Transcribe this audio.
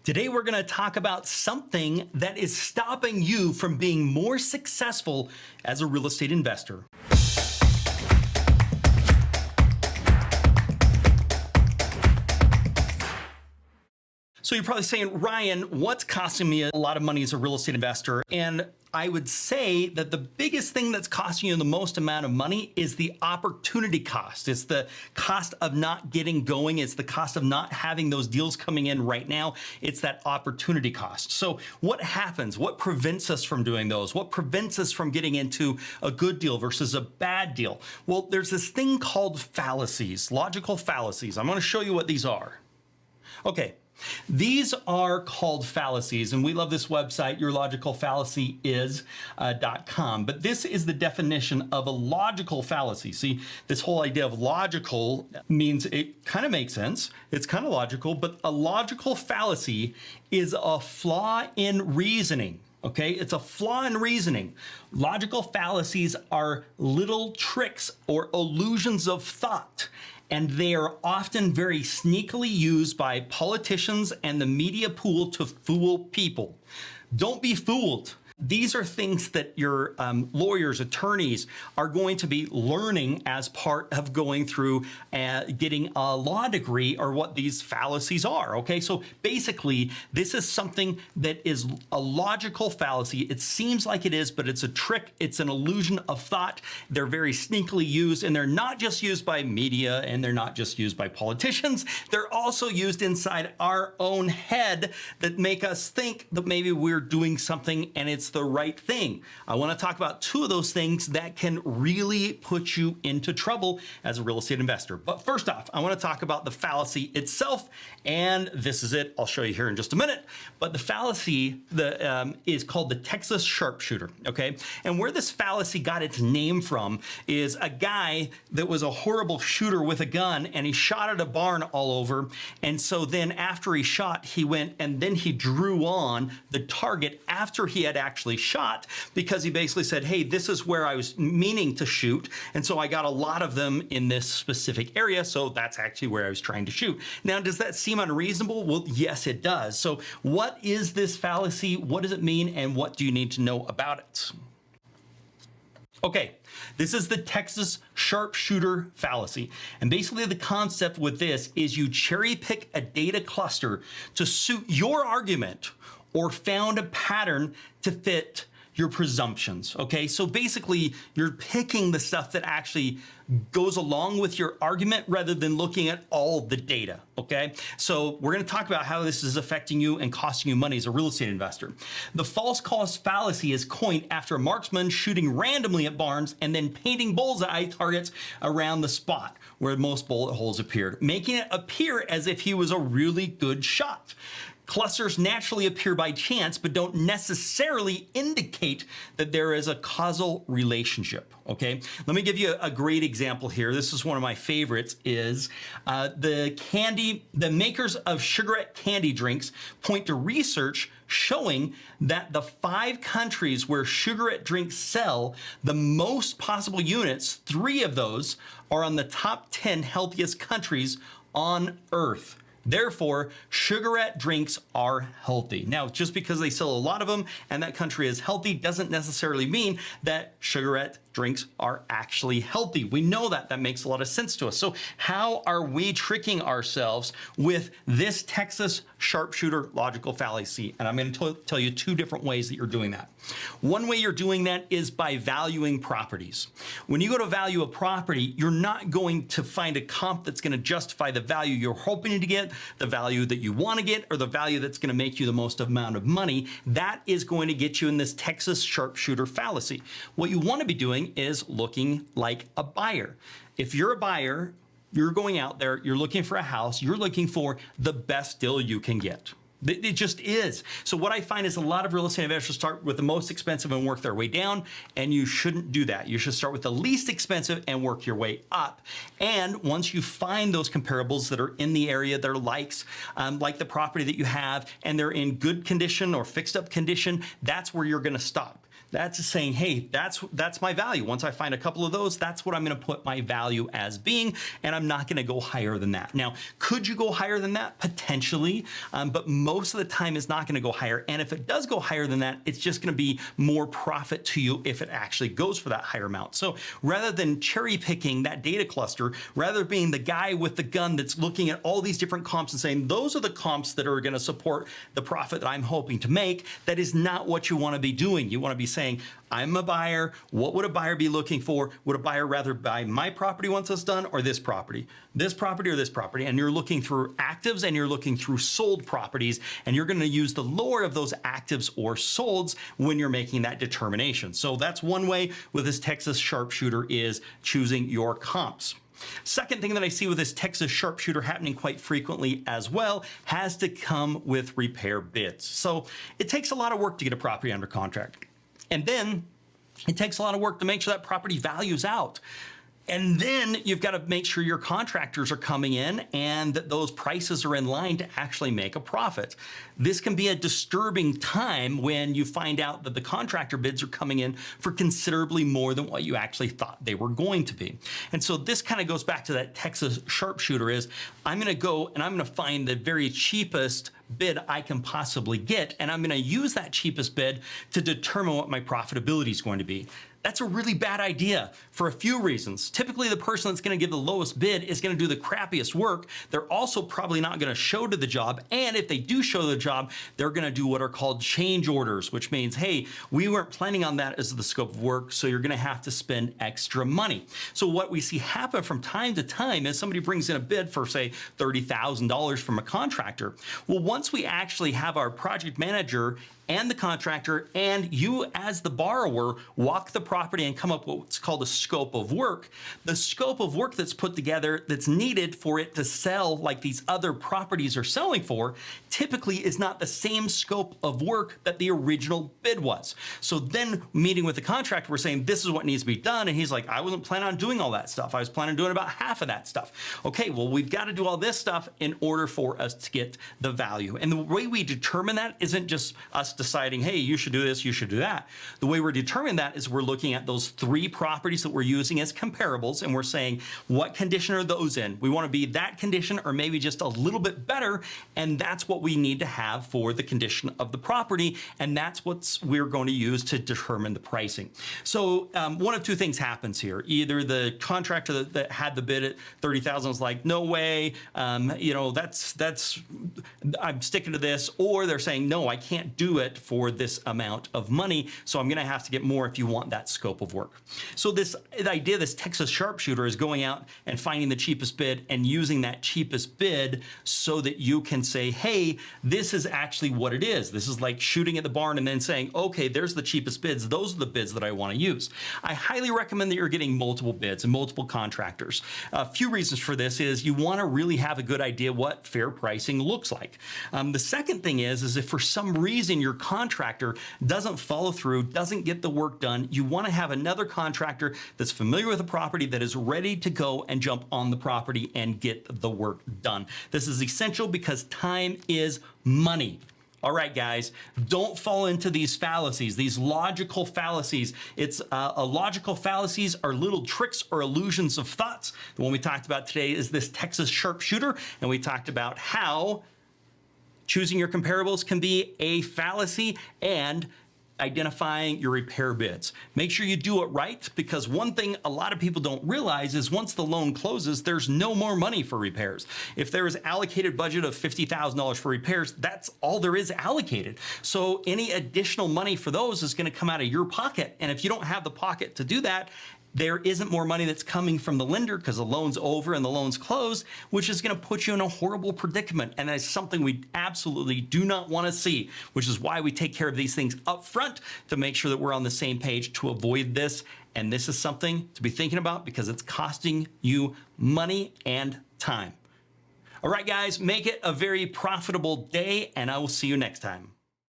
Today, we're going to talk about something that is stopping you from being more successful as a real estate investor. So you're probably saying, Ryan, what's costing me a lot of money as a real estate investor? And I would say that the biggest thing that's costing you the most amount of money is the opportunity cost. It's the cost of not getting going. It's the cost of not having those deals coming in right now. It's that opportunity cost. So what happens? What prevents us from doing those? What prevents us from getting into a good deal versus a bad deal? Well, there's this thing called fallacies, logical fallacies. I'm going to show you what these are. Okay. These are called fallacies, and we love this website, yourlogicalfallacyis.com. But this is the definition of a logical fallacy. See, this whole idea of logical means it kind of makes sense. It's kind of logical, but a logical fallacy is a flaw in reasoning. Okay, it's a flaw in reasoning. Logical fallacies are little tricks or illusions of thought, and they are often very sneakily used by politicians and the media pool to fool people. Don't be fooled. These are things that your lawyers, attorneys are going to be learning as part of going through getting a law degree, or what these fallacies are. Okay, so basically, this is something that is a logical fallacy. It seems like it is, but it's a trick. It's an illusion of thought. They're very sneakily used, and they're not just used by media, and they're not just used by politicians. They're also used inside our own head that make us think that maybe we're doing something and it's the right thing. I want to talk about two of those things that can really put you into trouble as a real estate investor. But first off, I want to talk about the fallacy itself, and this is it. I'll show you here in just a minute. But the fallacy is called the Texas Sharpshooter, okay? And where this fallacy got its name from is a guy that was a horrible shooter with a gun, and he shot at a barn all over. And so then after he shot, he went and then he drew on the target after he had actually shot, because he basically said, hey, this is where I was meaning to shoot, and so I got a lot of them in this specific area, so that's actually where I was trying to shoot. Now, does that seem unreasonable? Well, yes, it does. So what is this fallacy? What does it mean, and what do you need to know about it? Okay, this is the Texas Sharpshooter fallacy. And basically the concept with this is you cherry pick a data cluster to suit your argument, or found a pattern to fit your presumptions, okay? So basically, you're picking the stuff that actually goes along with your argument rather than looking at all the data, okay? So we're gonna talk about how this is affecting you and costing you money as a real estate investor. The false cost fallacy is coined after a marksman shooting randomly at barns and then painting bullseye targets around the spot where most bullet holes appeared, making it appear as if he was a really good shot. Clusters naturally appear by chance, but don't necessarily indicate that there is a causal relationship, okay? Let me give you a great example here. This is one of my favorites, is the makers of sugarette candy drinks point to research showing that the 5 countries where sugarette drinks sell the most possible units, 3 of those are on the top 10 healthiest countries on Earth. Therefore, sugarette drinks are healthy. Now, just because they sell a lot of them and that country is healthy doesn't necessarily mean that sugarette drinks are actually healthy. We know that. That makes a lot of sense to us. So how are we tricking ourselves with this Texas Sharpshooter logical fallacy? And I'm going to tell you 2 different ways that you're doing that. One way you're doing that is by valuing properties. When you go to value a property, you're not going to find a comp that's going to justify the value you're hoping to get, the value that you want to get, or the value that's going to make you the most amount of money. That is going to get you in this Texas Sharpshooter fallacy. What you want to be doing is looking like a buyer. If you're a buyer, you're going out there, you're looking for a house, you're looking for the best deal you can get. It just is. So what I find is a lot of real estate investors start with the most expensive and work their way down, and you shouldn't do that. You should start with the least expensive and work your way up. And once you find those comparables that are in the area, they're like the property that you have, and they're in good condition or fixed up condition, that's where you're gonna stop. That's saying, hey, that's my value. Once I find a couple of those, that's what I'm going to put my value as being, and I'm not going to go higher than that. Now, could you go higher than that? Potentially, but most of the time it's not going to go higher. And if it does go higher than that, it's just going to be more profit to you if it actually goes for that higher amount. So rather than cherry picking that data cluster, rather being the guy with the gun that's looking at all these different comps and saying, those are the comps that are going to support the profit that I'm hoping to make, that is not what you want to be doing. You want to be saying, I'm a buyer. What would a buyer be looking for? Would a buyer rather buy my property once it's done, or this property or this property? And you're looking through actives and you're looking through sold properties, and you're going to use the lower of those actives or solds when you're making that determination. So that's one way with this Texas Sharpshooter, is choosing your comps. Second thing that I see with this Texas Sharpshooter happening quite frequently as well has to come with repair bids. So it takes a lot of work to get a property under contract. And then it takes a lot of work to make sure that property values out. And then you've got to make sure your contractors are coming in and that those prices are in line to actually make a profit. This can be a disturbing time when you find out that the contractor bids are coming in for considerably more than what you actually thought they were going to be. And so this kind of goes back to that Texas Sharpshooter, is I'm going to go and I'm going to find the very cheapest bid I can possibly get, and I'm going to use that cheapest bid to determine what my profitability is going to be. That's a really bad idea for a few reasons. Typically, the person that's going to give the lowest bid is going to do the crappiest work. They're also probably not going to show to the job. And if they do show the job, they're going to do what are called change orders, which means, hey, we weren't planning on that as the scope of work, so you're going to have to spend extra money. So what we see happen from time to time is somebody brings in a bid for, say, $30,000 from a contractor. Well, once we actually have our project manager and the contractor and you as the borrower walk the property and come up with what's called a scope of work, the scope of work that's put together that's needed for it to sell like these other properties are selling for typically is not the same scope of work that the original bid was. So then meeting with the contractor, we're saying this is what needs to be done, and he's like, I wasn't planning on doing all that stuff. I was planning on doing about half of that stuff. Okay, well, we've got to do all this stuff in order for us to get the value. And the way we determine that isn't just us deciding, hey, you should do this, you should do that. The way we're determining that is we're looking at those three properties that we're using as comparables, and we're saying, what condition are those in? We want to be that condition or maybe just a little bit better, and that's what we need to have for the condition of the property, and that's what we're going to use to determine the pricing. So one of two things happens here. Either the contractor that had the bid at $30,000 was like, no way, that's I'm sticking to this, or they're saying, no, I can't do it for this amount of money, so I'm going to have to get more if you want that scope of work. So the idea of this Texas Sharpshooter is going out and finding the cheapest bid and using that cheapest bid so that you can say, hey, this is actually what it is. This is like shooting at the barn and then saying, okay, there's the cheapest bids. Those are the bids that I want to use. I highly recommend that you're getting multiple bids and multiple contractors. A few reasons for this is you want to really have a good idea what fair pricing looks like. The second thing is if for some reason your contractor doesn't follow through, doesn't get the work done, you want to have another contractor that's familiar with the property that is ready to go and jump on the property and get the work done. This is essential because time is money. All right, guys, don't fall into these fallacies, these logical fallacies. It's logical fallacies are little tricks or illusions of thoughts. The one we talked about today is this Texas Sharpshooter, and we talked about how choosing your comparables can be a fallacy and identifying your repair bids. Make sure you do it right, because one thing a lot of people don't realize is once the loan closes, there's no more money for repairs. If there is allocated budget of $50,000 for repairs, that's all there is allocated. So any additional money for those is going to come out of your pocket. And if you don't have the pocket to do that, there isn't more money that's coming from the lender because the loan's over and the loan's closed, which is going to put you in a horrible predicament. And that's something we absolutely do not want to see, which is why we take care of these things up front to make sure that we're on the same page to avoid this. And this is something to be thinking about because it's costing you money and time. All right, guys, make it a very profitable day, and I will see you next time.